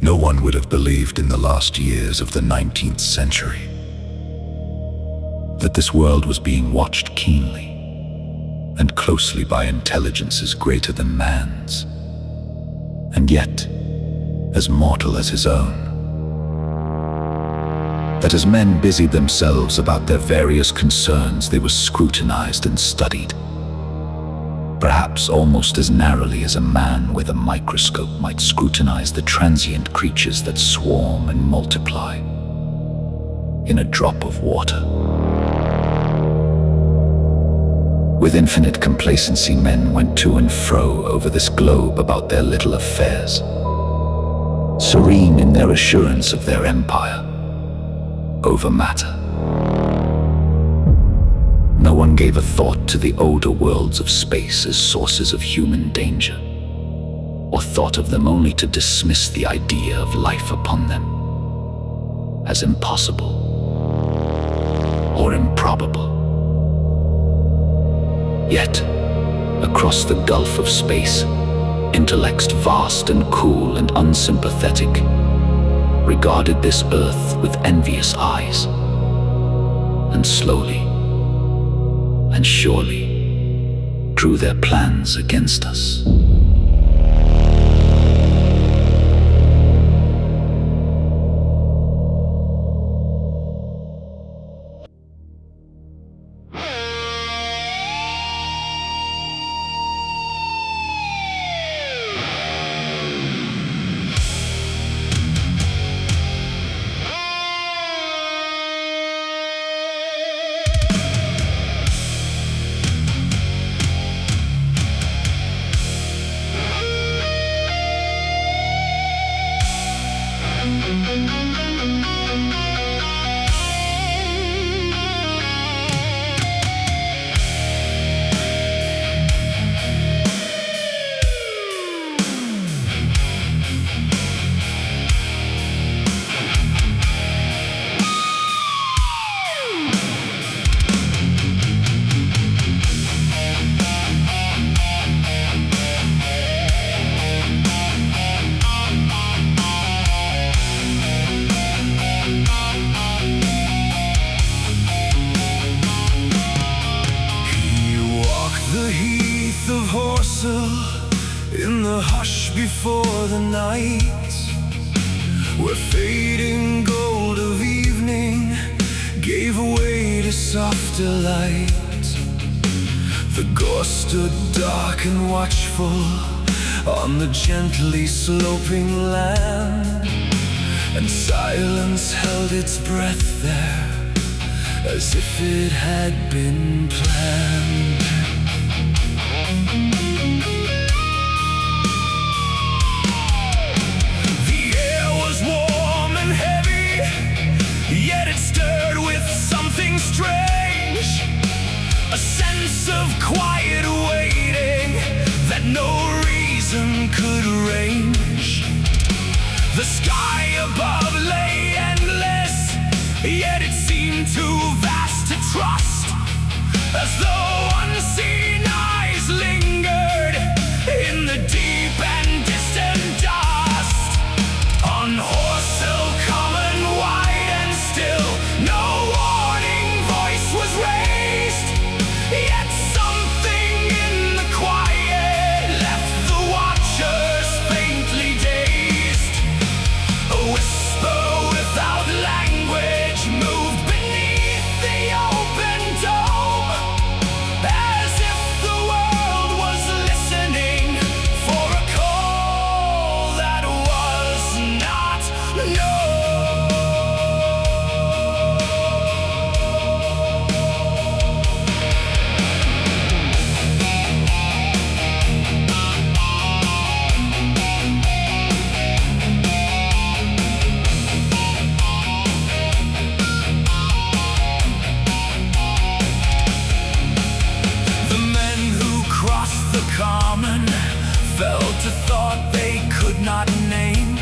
No one would have believed in the last years of the 19th century that this world was being watched keenly and closely by intelligences greater than man's, and yet as mortal as his own. That as men busied themselves about their various concerns, they were scrutinized and studied, perhaps almost as narrowly as a man with a microscope might scrutinize the transient creatures that swarm and multiply in a drop of water. With infinite complacency, men went to and fro over this globe about their little affairs, serene in their assurance of their empire over matter. No one gave a thought to the older worlds of space as sources of human danger, or thought of them only to dismiss the idea of life upon them as impossible or improbable. Yet, across the gulf of space, intellects vast and cool and unsympathetic regarded this earth with envious eyes, and slowly and surely drew their plans against us. The heath of Horsell, in the hush before the night, where fading gold of evening gave way to softer light. The gorse stood dark and watchful on the gently sloping land, and silence held its breath there as if it had been planned. The air was warm and heavy, yet it stirred with something strange, a sense of quiet waiting that no reason could arrange. The sky above lay endless, yet it seemed too vast to trust, as though unseen eyes lingered in the deep and distant dust. On Horsell Common, wide and still, no warning voice was raised, yet something in the quiet left the watchers faintly dazed. A whisper without language moved beneath the open dome, as if the world was listening for a call that was not known. The men who crossed the common felt a thought they could not name,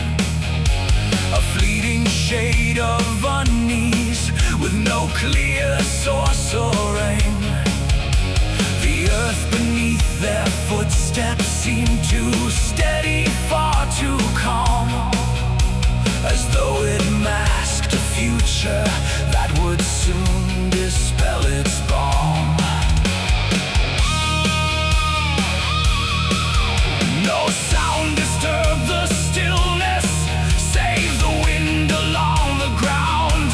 a fleeting shade of unease with no clear source or aim. The earth beneath their footsteps seemed too steady, far too calm, as though it masked a future that would soon dispel its balm. No sound disturbed the stillness, save the wind along the ground.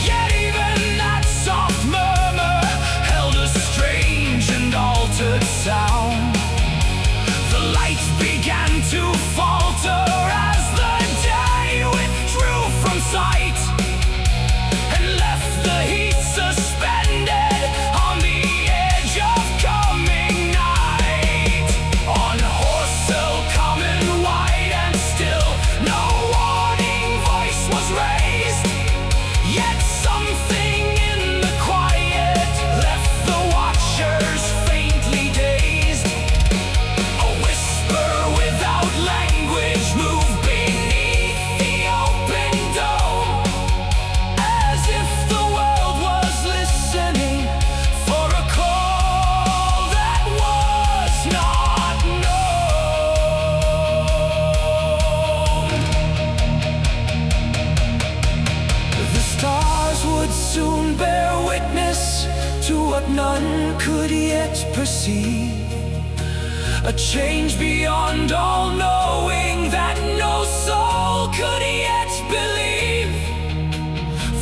Yet even that soft murmur held a strange and altered sound. The light began to falter as the day withdrew from sight, and left the heath suspended on the edge of coming night. On Horsell Common, wide and still, no warning voice was raised, yet something in the quiet left the watchers faintly dazed. A whisper without language moved beneath the open dome, as if the world was listening for a call that was not known. The stars would soon bear witness to what none could yet perceive, a change beyond all knowing that no soul could yet believe.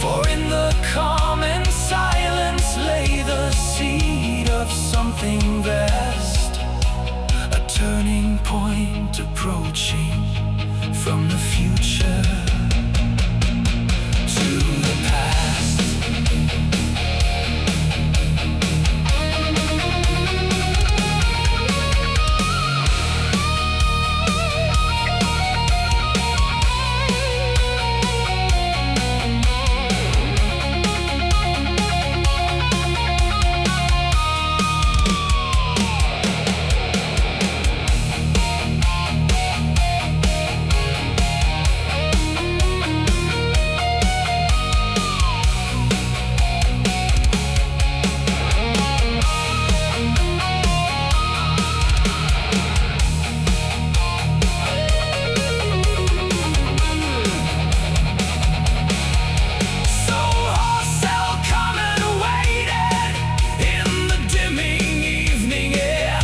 For in the common silence lay the seed of something vast, a turning point approaching from the future to the past. So Horsell Common waited in the dimming evening air,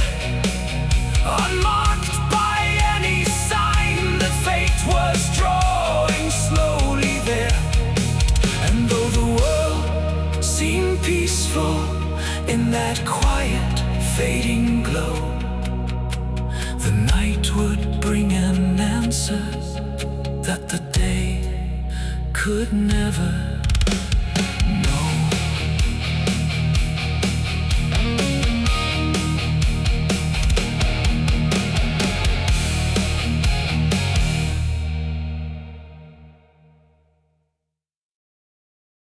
unmarked by any sign that fate was drawing slowly there. And though the world seemed peaceful in that quiet, fading glow, the night would bring an answer that the day could never